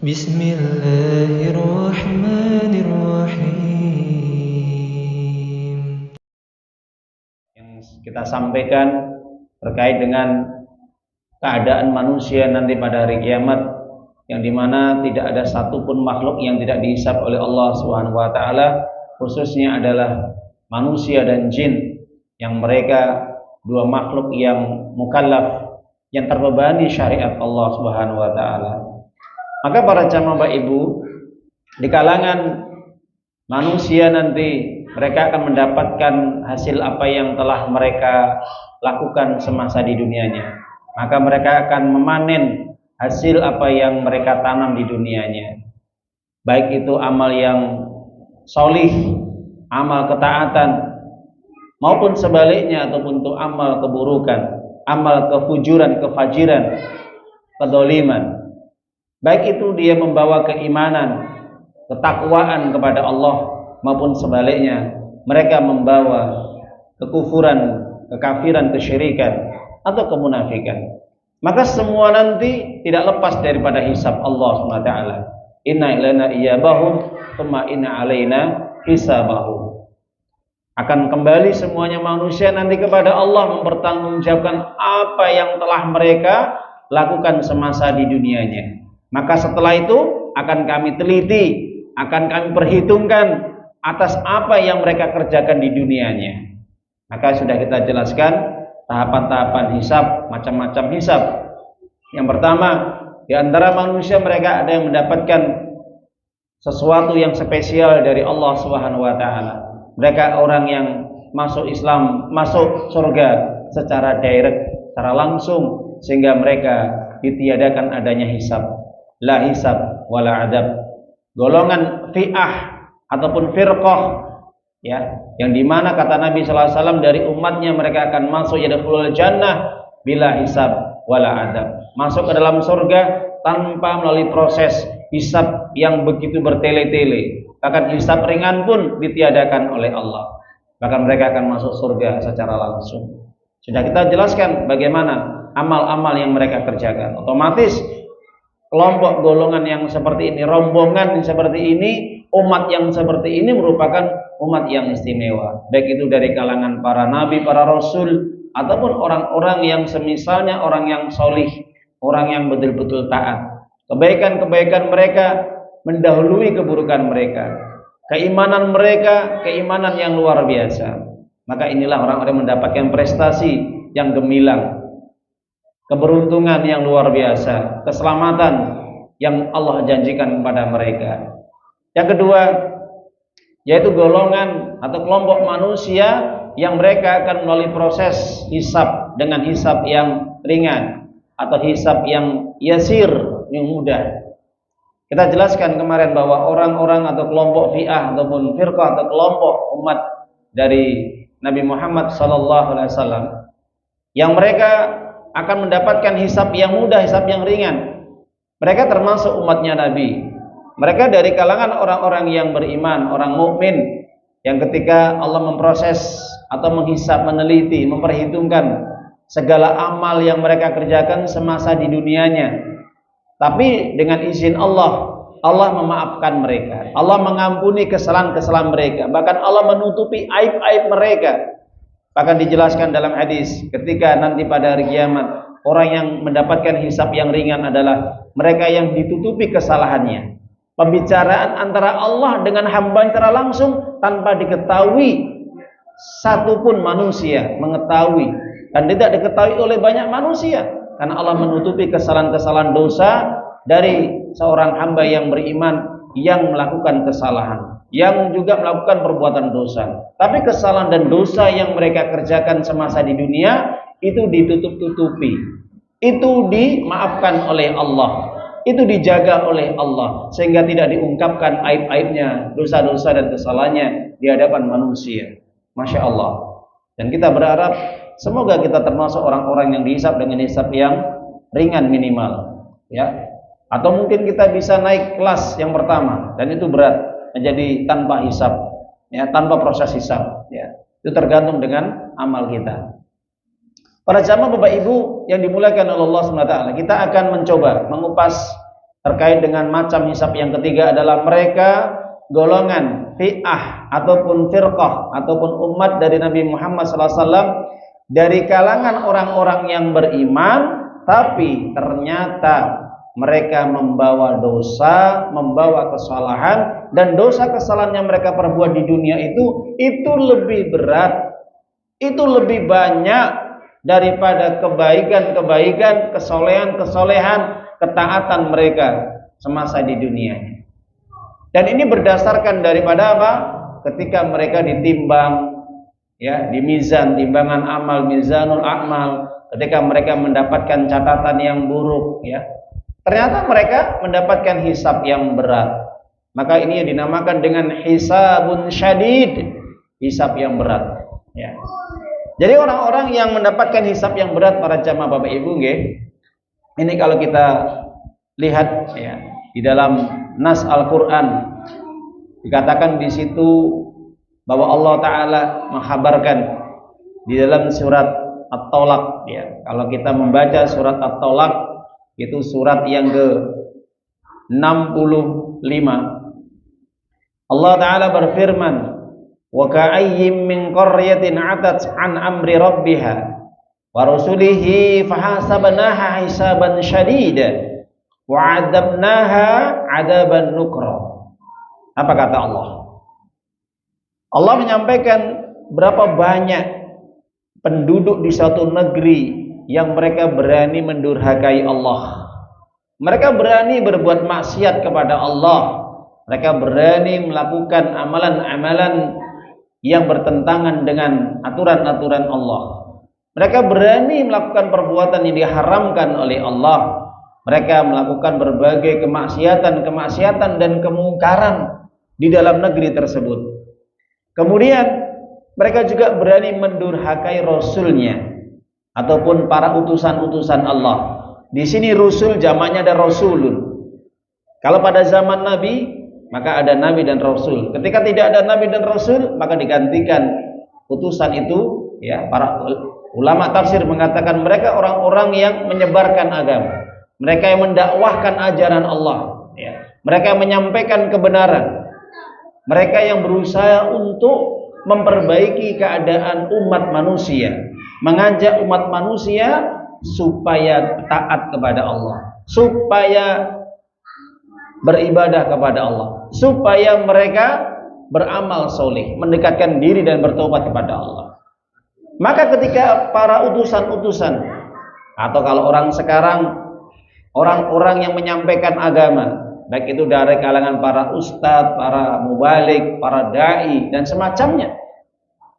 Bismillahirrahmanirrahim. Yang kita sampaikan terkait dengan keadaan manusia nanti pada hari kiamat, yang dimana tidak ada satupun makhluk yang tidak dihisab oleh Allah Subhanahu wa taala, khususnya adalah manusia dan jin, yang mereka dua makhluk yang mukallaf, yang terbebani syariat Allah Subhanahu wa taala. Maka para jamaah Bapak Ibu, di kalangan manusia nanti mereka akan mendapatkan hasil apa yang telah mereka lakukan semasa di dunianya. Maka mereka akan memanen hasil apa yang mereka tanam di dunianya. Baik itu amal yang solih, amal ketaatan, maupun sebaliknya, ataupun untuk amal keburukan, amal kefujuran, kefajiran, kedoliman. Baik itu dia membawa keimanan, ketakwaan kepada Allah, maupun sebaliknya mereka membawa kekufuran, kekafiran, kesyirikan, atau kemunafikan. Maka semua nanti tidak lepas daripada hisab Allah SWT. Inna ilaina iyabahum thumma inna alaina hisabahum. Akan kembali semuanya manusia nanti kepada Allah, mempertanggungjawabkan apa yang telah mereka lakukan semasa di dunianya. Maka setelah itu akan kami teliti, akan kami perhitungkan atas apa yang mereka kerjakan di dunianya. Maka sudah kita jelaskan tahapan-tahapan hisab, macam-macam hisab. Yang pertama, di antara manusia mereka ada yang mendapatkan sesuatu yang spesial dari Allah Subhanahu wa taala. Mereka orang yang masuk Islam, masuk surga secara direct, secara langsung, sehingga mereka ditiadakan adanya hisab. La hisab wala adab. Golongan fi'ah ataupun firqah, ya, yang dimana kata Nabi sallallahu alaihi wasallam dari umatnya mereka akan masuk yadkhulul jannah bila hisab wala adab. Masuk ke dalam surga tanpa melalui proses hisab yang begitu bertele-tele. Bahkan hisab ringan pun ditiadakan oleh Allah. Bahkan mereka akan masuk surga secara langsung. Sudah kita jelaskan bagaimana amal-amal yang mereka kerjakan. Otomatis kelompok golongan yang seperti ini, rombongan yang seperti ini, umat yang seperti ini merupakan umat yang istimewa. Baik itu dari kalangan para nabi, para rasul, ataupun orang-orang yang semisalnya orang yang solih, orang yang betul-betul taat. Kebaikan-kebaikan mereka mendahului keburukan mereka. Keimanan mereka, keimanan yang luar biasa. Maka inilah orang-orang yang mendapatkan prestasi yang gemilang, keberuntungan yang luar biasa, keselamatan yang Allah janjikan kepada mereka. Yang kedua, yaitu golongan atau kelompok manusia yang mereka akan melalui proses hisab dengan hisab yang ringan atau hisab yang yasir, yang mudah. Kita jelaskan kemarin bahwa orang-orang atau kelompok fi'ah ataupun firqah atau kelompok umat dari Nabi Muhammad SAW, yang mereka akan mendapatkan hisab yang mudah, hisab yang ringan. Mereka termasuk umatnya Nabi. Mereka dari kalangan orang-orang yang beriman, orang mukmin, yang ketika Allah memproses atau menghisab, meneliti, memperhitungkan segala amal yang mereka kerjakan semasa di dunianya. Tapi dengan izin Allah, Allah memaafkan mereka. Allah mengampuni kesalahan-kesalahan mereka. Bahkan Allah menutupi aib-aib mereka. Bahkan dijelaskan dalam hadis, ketika nanti pada hari kiamat, orang yang mendapatkan hisab yang ringan adalah mereka yang ditutupi kesalahannya. Pembicaraan antara Allah dengan hamba secara langsung tanpa diketahui satupun manusia mengetahui, dan tidak diketahui oleh banyak manusia. Karena Allah menutupi kesalahan-kesalahan dosa dari seorang hamba yang beriman yang melakukan kesalahan, yang juga melakukan perbuatan dosa. Tapi kesalahan dan dosa yang mereka kerjakan semasa di dunia itu ditutup-tutupi, itu dimaafkan oleh Allah, itu dijaga oleh Allah, sehingga tidak diungkapkan aib-aibnya, dosa-dosa dan kesalahannya di hadapan manusia. Masya Allah. Dan kita berharap semoga kita termasuk orang-orang yang dihisab dengan hisab yang ringan minimal, ya. Atau mungkin kita bisa naik kelas yang pertama, dan itu berat, menjadi tanpa hisab, ya, tanpa proses hisab, ya. Itu tergantung dengan amal kita. Para jamaah Bapak Ibu yang dimuliakan oleh Allah SWT, kita akan mencoba mengupas terkait dengan macam hisab yang ketiga adalah mereka golongan fi'ah ataupun firqah ataupun umat dari Nabi Muhammad SAW dari kalangan orang-orang yang beriman, tapi ternyata mereka membawa dosa, membawa kesalahan, dan dosa kesalahan yang mereka perbuat di dunia itu lebih berat, itu lebih banyak daripada kebaikan-kebaikan, kesolehan-kesolehan, ketaatan mereka semasa di dunia. Dan ini berdasarkan daripada apa? Ketika mereka ditimbang, ya, di mizan, timbangan amal, mizanul amal, ketika mereka mendapatkan catatan yang buruk, ya, ternyata mereka mendapatkan hisab yang berat. Maka ini yang dinamakan dengan hisabun syadid, hisab yang berat, ya. Jadi orang-orang yang mendapatkan hisab yang berat, para jamaah Bapak Ibu, ini kalau kita lihat, ya, di dalam nas Al-Qur'an dikatakan di situ bahwa Allah Ta'ala menghabarkan di dalam surat At-Tolak, ya. Kalau kita membaca surat At-Tolak, itu surat yang ke-65, Allah Ta'ala berfirman, wa ka'ayyim min qaryatin 'atat 'an amri rabbiha wa rusulihi fahasabnaha hisaban syadida wa 'adzabnaha 'adzaban nukra. Apa kata Allah? Allah menyampaikan berapa banyak penduduk di suatu negeri yang mereka berani mendurhakai Allah. Mereka berani berbuat maksiat kepada Allah. Mereka berani melakukan amalan-amalan yang bertentangan dengan aturan-aturan Allah. Mereka berani melakukan perbuatan yang diharamkan oleh Allah. Mereka melakukan berbagai kemaksiatan dan kemungkaran di dalam negeri tersebut. Kemudian mereka juga berani mendurhakai Rasulnya ataupun para utusan-utusan Allah. Di sini Rasul jamaknya ada Rasulun. Kalau pada zaman Nabi, maka ada Nabi dan Rasul. Ketika tidak ada Nabi dan Rasul, maka digantikan utusan itu, ya. Para ulama tafsir mengatakan mereka orang-orang yang menyebarkan agama, mereka yang mendakwahkan ajaran Allah, ya. Mereka yang menyampaikan kebenaran, mereka yang berusaha untuk memperbaiki keadaan umat manusia, mengajak umat manusia supaya taat kepada Allah, supaya beribadah kepada Allah, supaya mereka beramal soleh, mendekatkan diri dan bertobat kepada Allah. Maka ketika para utusan-utusan, atau kalau orang sekarang, orang-orang yang menyampaikan agama, baik itu dari kalangan para ustadz, para mubalik, para da'i, dan semacamnya,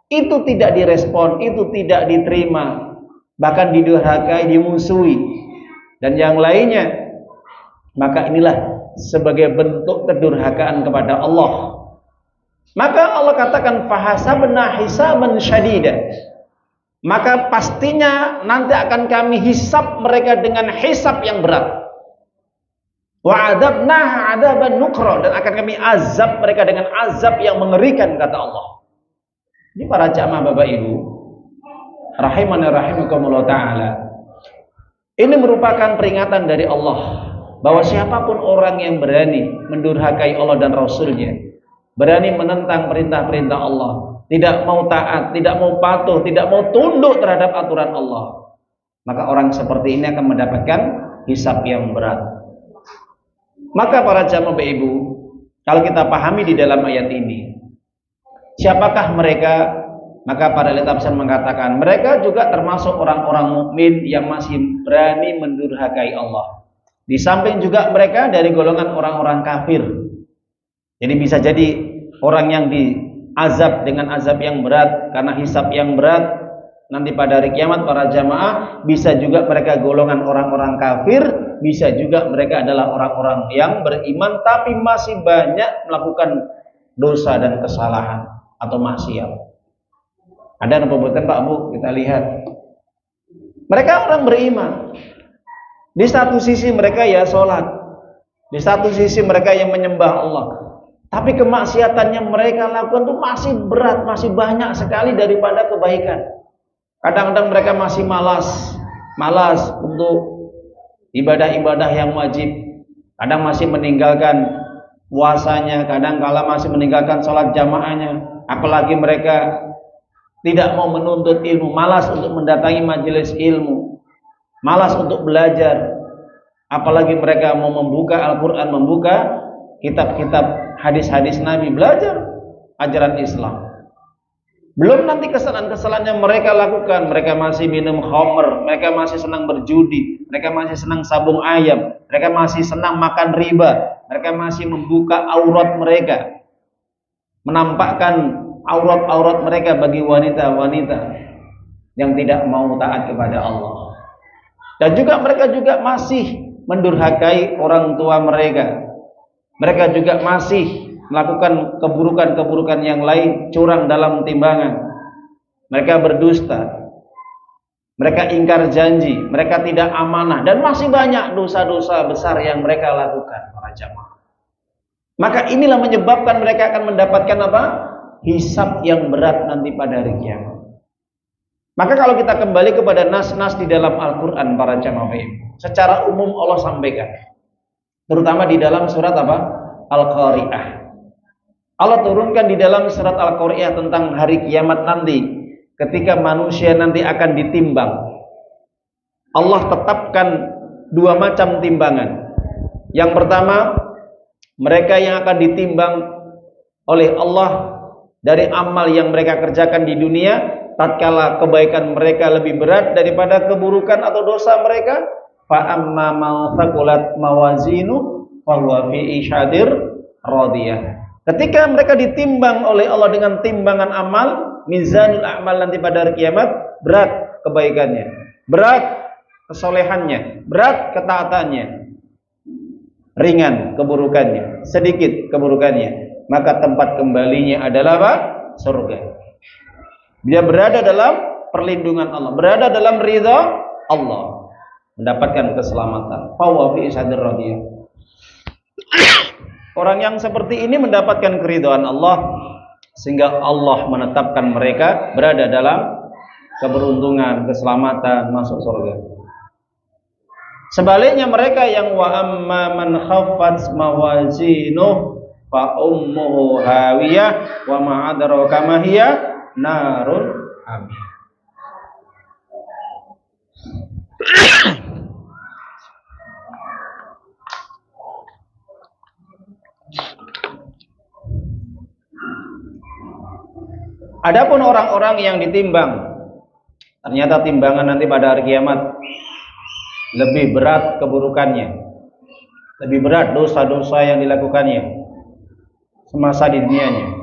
itu tidak direspon, itu tidak diterima, bahkan didurhakai, dimusuhi, dan yang lainnya, maka inilah sebagai bentuk kedurhakaan kepada Allah. Maka Allah katakan fahasabna hisaban syadida, maka pastinya nanti akan kami hisab mereka dengan hisab yang berat. Wa adzabnaha adzaban nukra, dan akan kami azab mereka dengan azab yang mengerikan, kata Allah. Ini para jamaah Bapak Ibu rahimani rahimakumullah taala, ini merupakan peringatan dari Allah bahwa siapapun orang yang berani mendurhakai Allah dan Rasulnya, berani menentang perintah-perintah Allah, tidak mau taat, tidak mau patuh, tidak mau tunduk terhadap aturan Allah, maka orang seperti ini akan mendapatkan hisab yang berat. Maka para jamaah Bapak Ibu, kalau kita pahami di dalam ayat ini, siapakah mereka? Maka para ahli tafsir mengatakan mereka juga termasuk orang-orang mukmin yang masih berani mendurhakai Allah. Di samping juga mereka dari golongan orang-orang kafir. Jadi bisa jadi orang yang diazab dengan azab yang berat karena hisab yang berat nanti pada hari kiamat, para jamaah, bisa juga mereka golongan orang-orang kafir, bisa juga mereka adalah orang-orang yang beriman tapi masih banyak melakukan dosa dan kesalahan atau maksiat. Ada yang pembuatan Pak Bu, kita lihat mereka orang beriman. Di satu sisi mereka ya sholat, di satu sisi mereka yang menyembah Allah, tapi kemaksiatannya mereka lakukan itu masih berat, masih banyak sekali daripada kebaikan. Kadang-kadang mereka masih malas untuk ibadah-ibadah yang wajib. kadang masih meninggalkan puasanya, kadang kala masih meninggalkan sholat jamaahnya, apalagi mereka tidak mau menuntut ilmu, malas untuk mendatangi majelis ilmu, malas untuk belajar, apalagi mereka mau membuka Al-Quran, membuka kitab-kitab hadis-hadis Nabi, belajar ajaran Islam. Belum nanti kesalahan-kesalahan yang mereka lakukan. Mereka masih minum khamr, mereka masih senang berjudi, mereka masih senang sabung ayam, mereka masih senang makan riba, mereka masih membuka aurat mereka, menampakkan aurat-aurat mereka bagi wanita-wanita yang tidak mau taat kepada Allah. Dan juga mereka juga masih mendurhakai orang tua mereka. Mereka juga masih melakukan keburukan-keburukan yang lain, curang dalam timbangan. Mereka berdusta, mereka ingkar janji, mereka tidak amanah, dan masih banyak dosa-dosa besar yang mereka lakukan, para jamaah. Maka inilah menyebabkan mereka akan mendapatkan apa? Hisab yang berat nanti pada hari kiamat. Maka kalau kita kembali kepada nas-nas di dalam Al-Quran, para jamaah, secara umum Allah sampaikan, terutama di dalam surat apa? Al-Qari'ah. Allah turunkan di dalam surat Al-Qari'ah tentang hari kiamat nanti, ketika manusia nanti akan ditimbang. Allah tetapkan dua macam timbangan. Yang pertama, mereka yang akan ditimbang oleh Allah dari amal yang mereka kerjakan di dunia, tatkala kebaikan mereka lebih berat daripada keburukan atau dosa mereka, fa amma man thaqulat mawazinu fa huwa fi isyadir radiyah. Ketika mereka ditimbang oleh Allah dengan timbangan amal, mizanul a'mal nanti pada hari kiamat, berat kebaikannya, berat kesolehannya, berat ketaatannya, ringan keburukannya, sedikit keburukannya, maka tempat kembalinya adalah apa? Surga. Dia berada dalam perlindungan Allah, berada dalam ridha Allah, mendapatkan keselamatan. Fa huwa fi isyadir radiyah. Orang yang seperti ini mendapatkan keridhaan Allah, sehingga Allah menetapkan mereka berada dalam keberuntungan, keselamatan, masuk surga. Sebaliknya mereka yang wa amma man khaffat mawazinuh fa ummuhu hawiyah wa ma adraka ma hiya narun hamiyah. Adapun orang-orang yang ditimbang, ternyata timbangan nanti pada hari kiamat lebih berat keburukannya, lebih berat dosa-dosa yang dilakukannya semasa di dunianya.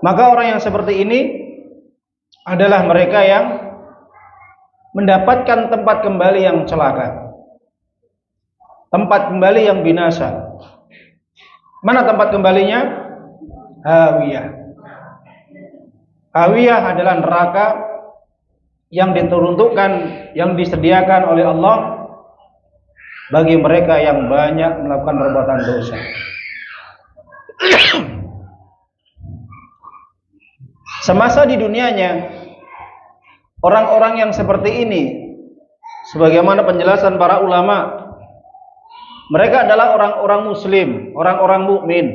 Maka orang yang seperti ini adalah mereka yang mendapatkan tempat kembali yang celaka, tempat kembali yang binasa. Mana tempat kembalinya? Hawiyah. Hawiyah adalah neraka yang diturunkan, yang disediakan oleh Allah bagi mereka yang banyak melakukan perbuatan dosa. Semasa di dunianya, orang-orang yang seperti ini, sebagaimana penjelasan para ulama, mereka adalah orang-orang muslim, orang-orang mukmin.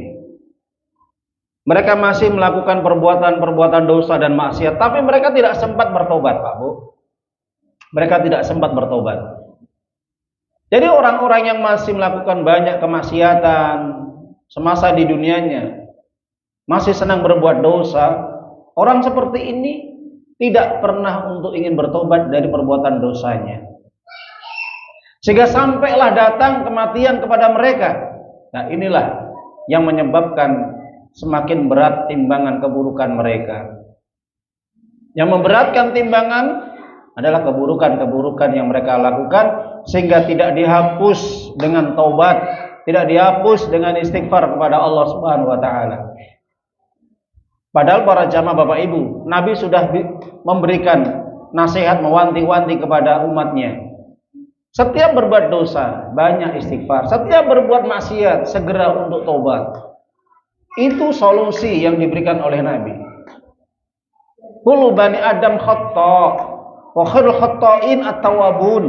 Mereka masih melakukan perbuatan-perbuatan dosa dan maksiat, tapi mereka tidak sempat bertobat, Pak Bu. Mereka tidak sempat bertobat. Jadi orang-orang yang masih melakukan banyak kemaksiatan semasa di dunianya, masih senang berbuat dosa, orang seperti ini tidak pernah untuk ingin bertobat dari perbuatan dosanya. Sehingga sampailah datang kematian kepada mereka. Nah, inilah yang menyebabkan semakin berat timbangan keburukan mereka. Yang memberatkan timbangan adalah keburukan-keburukan yang mereka lakukan, sehingga tidak dihapus dengan taubat, tidak dihapus dengan istighfar kepada Allah Subhanahu wa taala. Padahal para jamaah Bapak Ibu, Nabi sudah memberikan nasihat, mewanti-wanti kepada umatnya. Setiap berbuat dosa, banyak istighfar. Setiap berbuat maksiat, segera untuk taubat. Itu solusi yang diberikan oleh Nabi. Kullu bani Adam khata wa khairul khata'in at-tawwabun.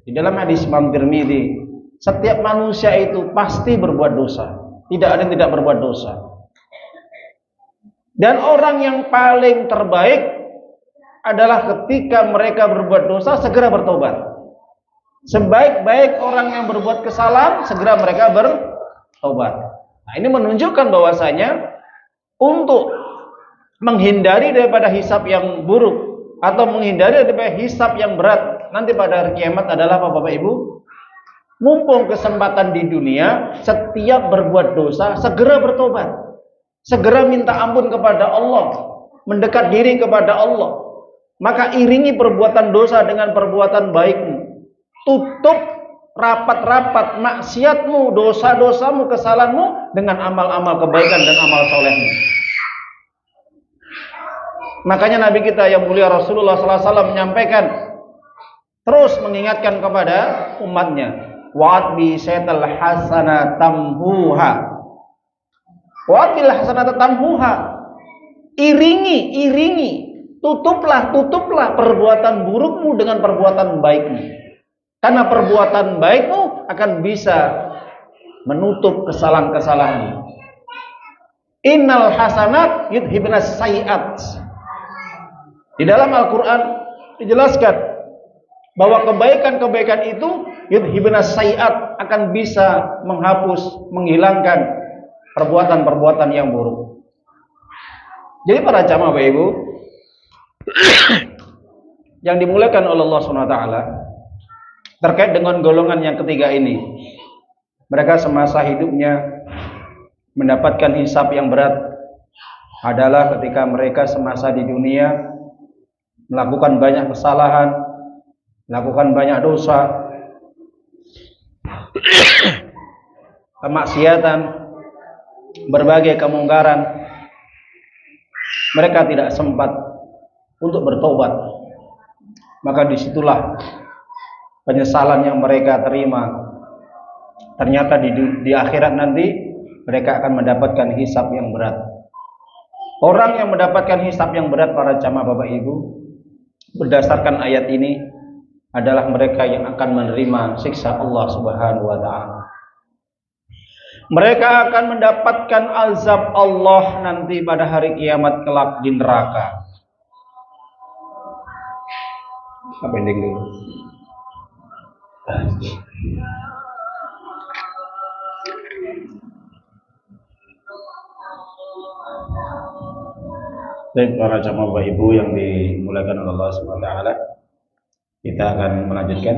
Di dalam hadis Imam Tirmidzi, setiap manusia itu pasti berbuat dosa. Tidak ada yang tidak berbuat dosa. Dan orang yang paling terbaik adalah ketika mereka berbuat dosa segera bertobat. Sebaik-baik orang yang berbuat kesalahan segera mereka bertobat. Nah, ini menunjukkan bahwasanya untuk menghindari daripada hisab yang buruk atau menghindari daripada hisab yang berat nanti pada hari kiamat adalah apa Bapak Ibu? Mumpung kesempatan di dunia, setiap berbuat dosa segera bertobat, segera minta ampun kepada Allah, mendekat diri kepada Allah. Maka iringi perbuatan dosa dengan perbuatan baikmu. Tutup rapat-rapat maksiatmu, dosa-dosamu, kesalahanmu dengan amal-amal kebaikan dan amal solehmu. Makanya Nabi kita yang mulia Rasulullah SAW menyampaikan, terus mengingatkan kepada umatnya, wa'atbi saytal hasanah tamhuha. Wa'atbil hasanah tamhuha. Iringi, tutuplah perbuatan burukmu dengan perbuatan baikmu. Karena perbuatan baikmu akan bisa menutup kesalahan-kesalahan. Innal hasanat yudhibnas sayiat. Di dalam Al-Quran dijelaskan bahwa kebaikan-kebaikan itu yudhibnas sayiat akan bisa menghapus, menghilangkan perbuatan-perbuatan yang buruk. Jadi para jamaah Bapak Ibu yang dimuliakan oleh Allah SWT, terkait dengan golongan yang ketiga ini, mereka semasa hidupnya mendapatkan hisab yang berat adalah ketika mereka semasa di dunia melakukan banyak kesalahan, melakukan banyak dosa, kemaksiatan, berbagai kemungkaran. Mereka tidak sempat untuk bertobat. Maka disitulah penyesalan yang mereka terima. Ternyata di akhirat nanti mereka akan mendapatkan hisab yang berat. Orang yang mendapatkan hisab yang berat para jamaah Bapak Ibu, berdasarkan ayat ini adalah mereka yang akan menerima siksa Allah Subhanahu wa taala. Mereka akan mendapatkan azab Allah nanti pada hari kiamat kelak di neraka. Apa ending dulu? Baik para jamaah Bapak Ibu yang dimuliakan oleh Allah Subhanahu wa taala, kita akan melanjutkan.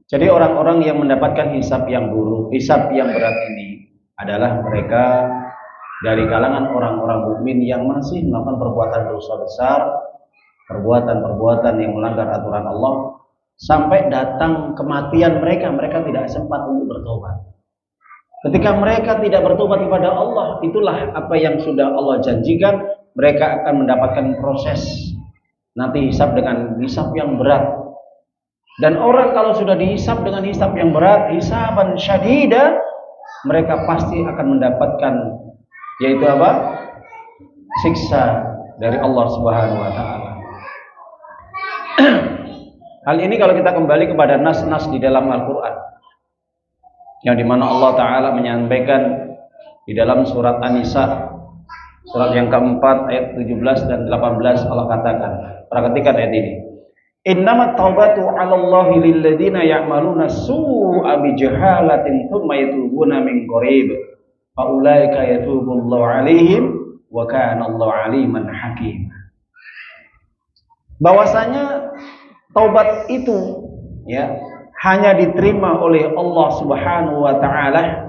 Jadi orang-orang yang mendapatkan hisab yang buruk, hisab yang berat ini adalah mereka dari kalangan orang-orang mukmin yang masih melakukan perbuatan dosa besar, perbuatan-perbuatan yang melanggar aturan Allah, sampai datang kematian mereka tidak sempat untuk bertobat. Ketika mereka tidak bertobat kepada Allah, itulah apa yang sudah Allah janjikan, mereka akan mendapatkan proses nanti hisab dengan hisab yang berat. Dan orang kalau sudah dihisab dengan hisab yang berat, hisaban syadida, mereka pasti akan mendapatkan, yaitu apa? Siksa dari Allah Subhanahu wa taala. Hal ini kalau kita kembali kepada nas-nas di dalam Al-Qur'an, yang dimana Allah Ta'ala menyampaikan di dalam surat An-Nisa, surat yang keempat ayat 17 dan 18, Allah katakan, perhatikan ayat ini, innamat taubatu 'alallahi lilladzina ya'maluna su'a bijahalatin tsumma yatubuna min qarib fa ulaika yatubullahu 'alaihim wa kana Allahu 'aliman hakim. Bahwasanya taubat itu ya hanya diterima oleh Allah Subhanahu wa taala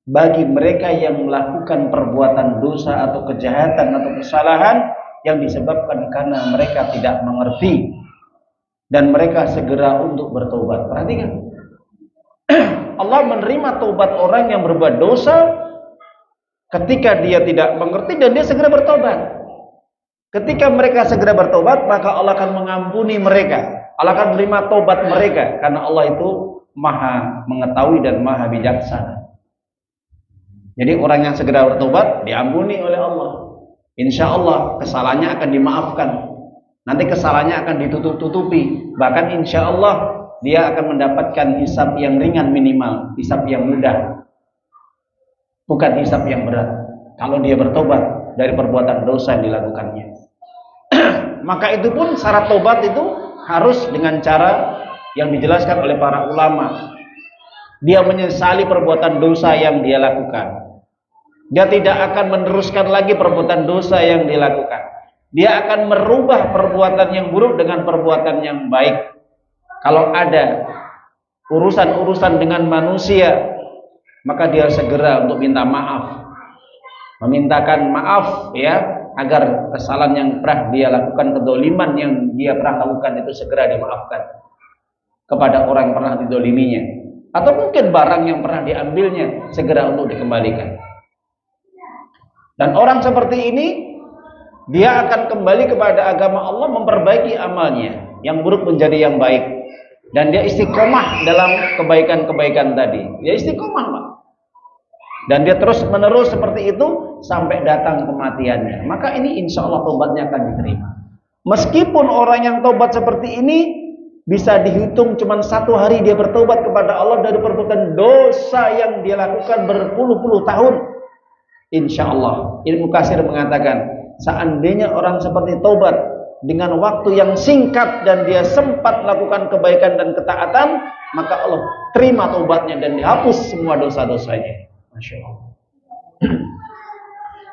bagi mereka yang melakukan perbuatan dosa atau kejahatan atau kesalahan yang disebabkan karena mereka tidak mengerti dan mereka segera untuk bertobat. Perhatikan, Allah menerima taubat orang yang berbuat dosa ketika dia tidak mengerti dan dia segera bertobat. Ketika mereka segera bertobat, maka Allah akan mengampuni mereka. Allah akan menerima taubat mereka karena Allah itu Maha mengetahui dan Maha bijaksana. Jadi orang yang segera bertobat diampuni oleh Allah. Insya Allah kesalahannya akan dimaafkan. Nanti kesalahannya akan ditutup-tutupi. Bahkan insya Allah dia akan mendapatkan hisab yang ringan minimal, hisab yang mudah, bukan hisab yang berat. Kalau dia bertobat dari perbuatan dosa yang dilakukannya. Maka itu pun syarat tobat itu harus dengan cara yang dijelaskan oleh para ulama. Dia menyesali perbuatan dosa yang dia lakukan. Dia tidak akan meneruskan lagi perbuatan dosa yang dilakukan. Dia akan merubah perbuatan yang buruk dengan perbuatan yang baik. Kalau ada urusan-urusan dengan manusia, maka dia segera untuk minta maaf, memintakan maaf ya, agar kesalahan yang pernah dia lakukan, kedoliman yang dia pernah lakukan itu segera dimaafkan kepada orang yang pernah didoliminya, atau mungkin barang yang pernah diambilnya segera untuk dikembalikan. Dan orang seperti ini dia akan kembali kepada agama Allah, memperbaiki amalnya, yang buruk menjadi yang baik, dan dia istiqomah dalam kebaikan-kebaikan tadi. Dia istiqomah, Pak. Dan dia terus menerus seperti itu sampai datang kematiannya. Maka ini insya Allah tobatnya akan diterima. Meskipun orang yang tobat seperti ini bisa dihitung cuma 1 hari dia bertobat kepada Allah dari perbuatan dosa yang dia lakukan berpuluh-puluh tahun. Insya Allah, ilmu kasir mengatakan, seandainya orang seperti tobat dengan waktu yang singkat dan dia sempat melakukan kebaikan dan ketaatan, maka Allah terima tobatnya dan dihapus semua dosa-dosanya. Masya Allah.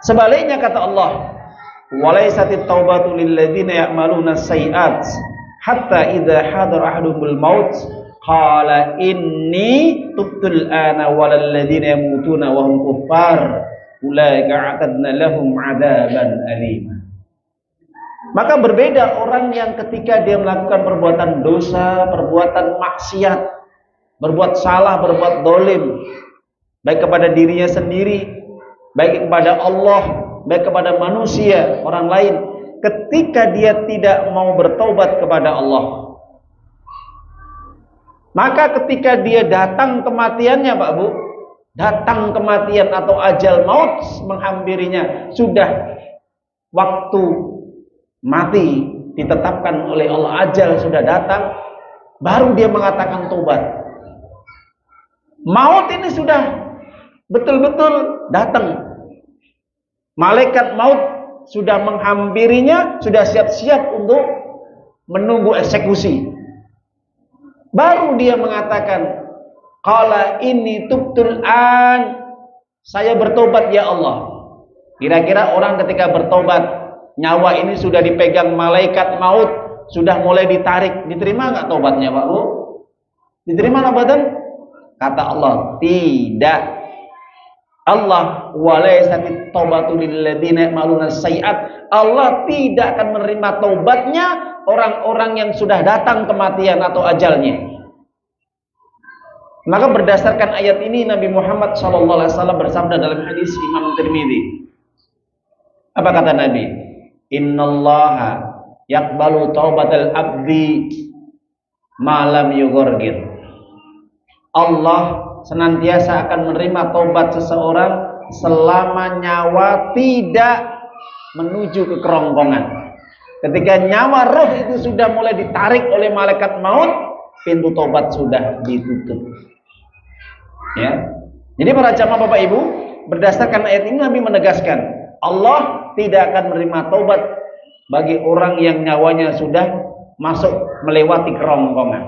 Sebaliknya kata Allah, walaisatit taubatu lilladzina ya'maluna sayyi'at hatta idza hadara ahaduhumul maut qala inni tubtul ana walal ladzina yamutuna wa hum kuffar ulaika a'tadna lahum 'adaban alima. Maka berbeda orang yang ketika dia melakukan perbuatan dosa, perbuatan maksiat, berbuat salah, berbuat dolim, baik kepada dirinya sendiri, baik kepada Allah, baik kepada manusia, orang lain. Ketika dia tidak mau bertobat kepada Allah, maka ketika dia datang kematiannya, Pak Bu, datang kematian atau ajal maut menghampirinya, sudah waktu mati ditetapkan oleh Allah, ajal sudah datang, baru dia mengatakan tobat. Maut ini sudah betul-betul datang. Malaikat maut sudah menghampirinya, sudah siap-siap untuk menunggu eksekusi. Baru dia mengatakan, qala inni tubtul an, saya bertobat ya Allah. Kira-kira orang ketika bertobat, nyawa ini sudah dipegang malaikat maut, sudah mulai ditarik, diterima nggak tobatnya, Pak Bu? Diterima tobatnya? Kata Allah, tidak. Allah walaysat taubatu lil ladzina ya'maluna sayyi'at. Allah tidak akan menerima taubatnya orang-orang yang sudah datang kematian atau ajalnya. Maka berdasarkan ayat ini Nabi Muhammad SAW bersabda dalam hadis Imam Tirmidzi. Apa kata Nabi? Innallaha yaqbalu taubatal abdi ma lam yughorgir. Allah senantiasa akan menerima taubat seseorang selama nyawa tidak menuju ke kerongkongan. Ketika nyawa roh itu sudah mulai ditarik oleh malaikat maut, pintu taubat sudah ditutup. Ya. Jadi para jamaah Bapak Ibu, berdasarkan ayat ini Nabi menegaskan, Allah tidak akan menerima taubat bagi orang yang nyawanya sudah masuk melewati kerongkongan.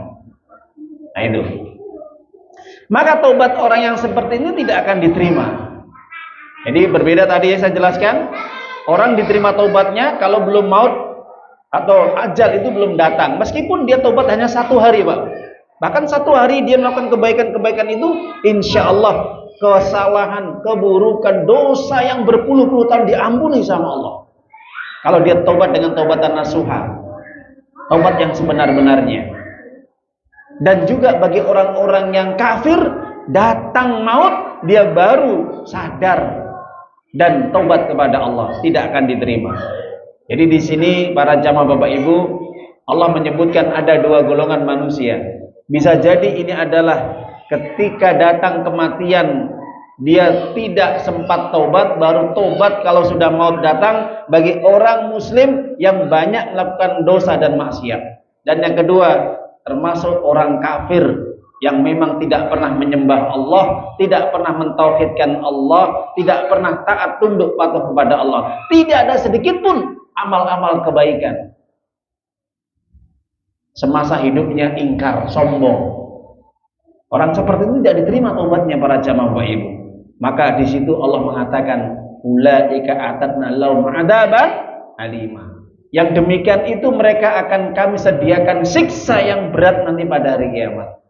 Nah itu. Maka taubat orang yang seperti ini tidak akan diterima. Jadi berbeda tadi yang saya jelaskan, orang diterima taubatnya kalau belum maut atau ajal itu belum datang. Meskipun dia taubat hanya 1 hari, Pak. Bahkan 1 hari dia melakukan kebaikan-kebaikan itu, insya Allah kesalahan, keburukan, dosa yang berpuluh-puluh tahun diampuni sama Allah. Kalau dia taubat dengan taubatan nasuha, taubat yang sebenar-benarnya. Dan juga bagi orang-orang yang kafir, datang maut dia baru sadar dan taubat kepada Allah, tidak akan diterima. Jadi di sini para jamaah Bapak Ibu, Allah menyebutkan ada 2 golongan manusia. Bisa jadi ini adalah ketika datang kematian dia tidak sempat taubat, baru taubat kalau sudah maut datang, bagi orang muslim yang banyak melakukan dosa dan maksiat. Dan yang kedua, termasuk orang kafir yang memang tidak pernah menyembah Allah, tidak pernah mentauhidkan Allah, tidak pernah taat tunduk patuh kepada Allah, tidak ada sedikit pun amal-amal kebaikan. Semasa hidupnya ingkar, sombong. Orang seperti itu tidak diterima taubatnya para jamaah Bapak Ibu. Maka di situ Allah mengatakan, ulaika a'tadna lahum 'adzaban alima. Yang demikian itu mereka akan kami sediakan siksa yang berat nanti pada hari kiamat.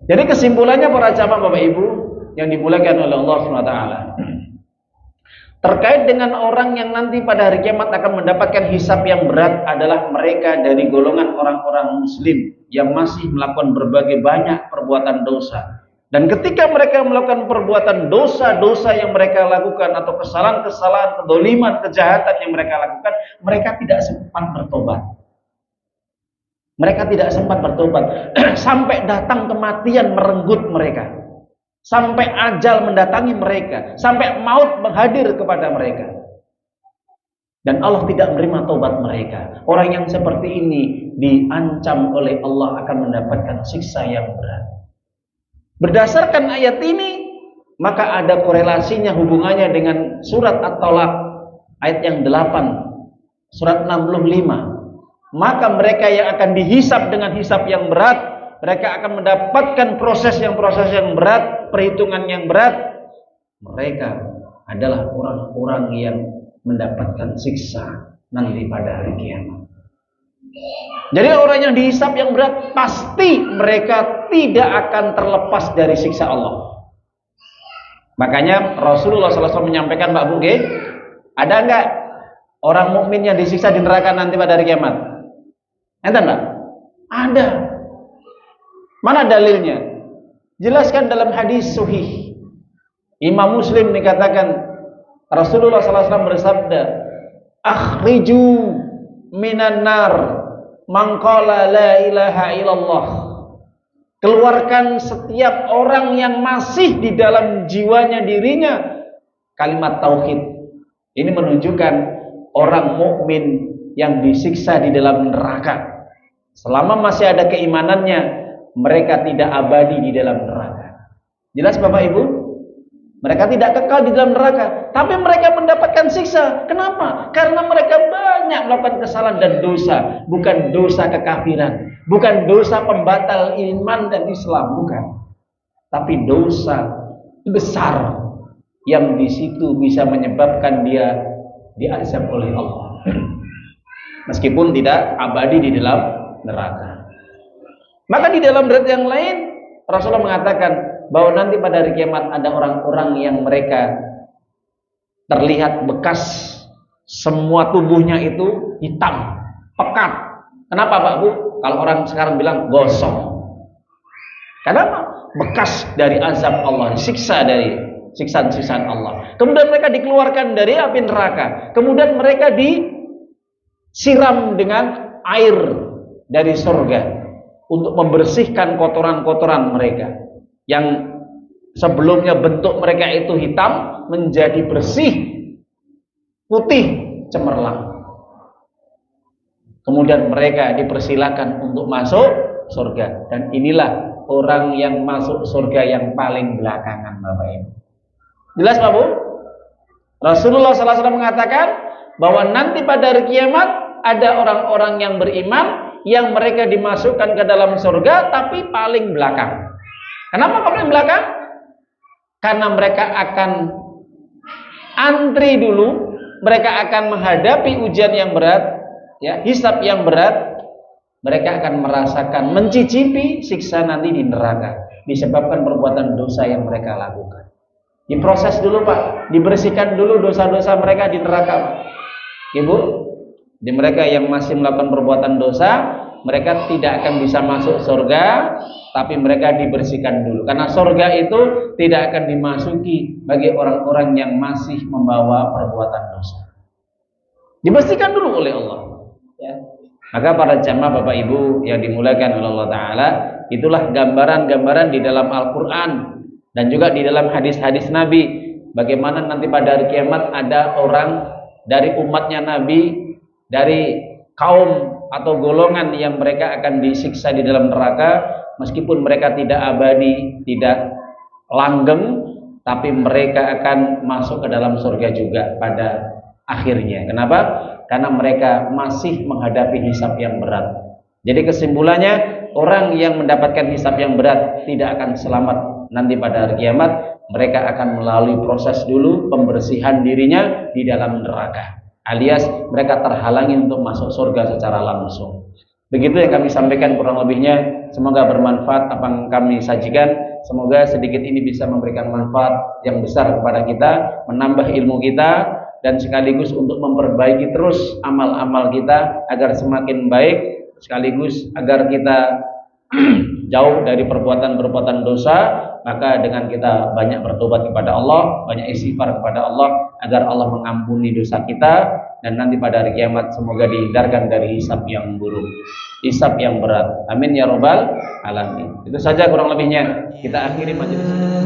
Jadi kesimpulannya para jamaah Bapak Ibu yang dimuliakan oleh Allah SWT, terkait dengan orang yang nanti pada hari kiamat akan mendapatkan hisab yang berat adalah mereka dari golongan orang-orang muslim yang masih melakukan berbagai banyak perbuatan dosa. Dan ketika mereka melakukan perbuatan dosa-dosa yang mereka lakukan atau kesalahan-kesalahan, kedoliman, kejahatan yang mereka lakukan, mereka tidak sempat bertobat. Mereka tidak sempat bertobat sampai datang kematian merenggut mereka, sampai ajal mendatangi mereka, sampai maut menghadir kepada mereka. Dan Allah tidak menerima taubat mereka. Orang yang seperti ini diancam oleh Allah akan mendapatkan siksa yang berat. Berdasarkan ayat ini, maka ada korelasinya, hubungannya dengan surat At-Talaq ayat yang 8, surat 65. Maka mereka yang akan dihisab dengan hisab yang berat, mereka akan mendapatkan proses yang berat, perhitungan yang berat. Mereka adalah orang-orang yang mendapatkan siksa nanti pada hari kiamat. Jadi orang yang dihisab yang berat, pasti mereka tidak akan terlepas dari siksa Allah. Makanya Rasulullah SAW menyampaikan, Pak Buge, ada enggak orang mukmin yang disiksa di neraka nanti pada hari kiamat? Enten Pak? Ada. Mana dalilnya? Jelaskan dalam hadis sahih. Imam Muslim dikatakan Rasulullah SAW bersabda, akhriju minan nar man qala la ilaha illallah. Keluarkan setiap orang yang masih di dalam jiwanya, dirinya kalimat tauhid. Ini menunjukkan orang mukmin yang disiksa di dalam neraka, selama masih ada keimanannya, mereka tidak abadi di dalam neraka. Jelas Bapak Ibu? Mereka tidak kekal di dalam neraka, tapi mereka mendapatkan siksa. Kenapa? Karena mereka banyak melakukan kesalahan dan dosa. Bukan dosa kekafiran, bukan dosa pembatal iman dan Islam, bukan. Tapi dosa besar yang di situ bisa menyebabkan dia diazab oleh Allah. Meskipun tidak abadi di dalam neraka. Maka di dalam riwayat yang lain Rasulullah mengatakan bahwa nanti pada hari kiamat ada orang-orang yang mereka terlihat bekas semua tubuhnya itu hitam, pekat. Kenapa Pak Bu? Kalau orang sekarang bilang gosong. Kenapa? Bekas dari azab Allah, siksa dari siksaan-siksaan Allah. Kemudian mereka dikeluarkan dari api neraka. Kemudian mereka disiram dengan air dari surga untuk membersihkan kotoran-kotoran mereka yang sebelumnya bentuk mereka itu hitam menjadi bersih, putih, cemerlang. Kemudian mereka dipersilakan untuk masuk surga. Dan inilah orang yang masuk surga yang paling belakangan Bapak Ibu. Jelas Pak Bu? Rasulullah SAW mengatakan bahwa nanti pada hari kiamat ada orang-orang yang beriman yang mereka dimasukkan ke dalam surga tapi paling belakang. Kenapa paling belakang? Karena mereka akan antri dulu, mereka akan menghadapi ujian yang berat, ya, hisab yang berat. Mereka akan merasakan, mencicipi siksa nanti di neraka disebabkan perbuatan dosa yang mereka lakukan. Diproses dulu Pak, dibersihkan dulu dosa-dosa mereka di neraka Pak. Ibu, di mereka yang masih melakukan perbuatan dosa, mereka tidak akan bisa masuk surga, tapi mereka dibersihkan dulu. Karena surga itu tidak akan dimasuki bagi orang-orang yang masih membawa perbuatan dosa. Dibersihkan dulu oleh Allah. Ya. Maka para jamaah Bapak Ibu yang dimuliakan oleh Allah Ta'ala, itulah gambaran-gambaran di dalam Al-Quran Dan juga di dalam hadis-hadis Nabi, bagaimana nanti pada hari kiamat ada orang dari umatnya Nabi, dari kaum atau golongan yang mereka akan disiksa di dalam neraka, meskipun mereka tidak abadi, tidak langgeng, tapi mereka akan masuk ke dalam surga juga pada akhirnya. Kenapa? Karena mereka masih menghadapi hisab yang berat. Jadi kesimpulannya, orang yang mendapatkan hisab yang berat tidak akan selamat nanti pada hari kiamat. Mereka akan melalui proses dulu pembersihan dirinya di dalam neraka, alias mereka terhalangi untuk masuk surga secara langsung. Begitu yang kami sampaikan kurang lebihnya. Semoga bermanfaat apa yang kami sajikan. Semoga sedikit ini bisa memberikan manfaat yang besar kepada kita, menambah ilmu kita, dan sekaligus untuk memperbaiki terus amal-amal kita agar semakin baik, sekaligus agar kita jauh dari perbuatan-perbuatan dosa. Maka dengan kita banyak bertobat kepada Allah, banyak istighfar kepada Allah, agar Allah mengampuni dosa kita, dan nanti pada hari kiamat semoga dihindarkan dari hisab yang buruk, hisab yang berat. Amin ya robbal alamin. Itu saja kurang lebihnya. Kita akhiri majelis ini.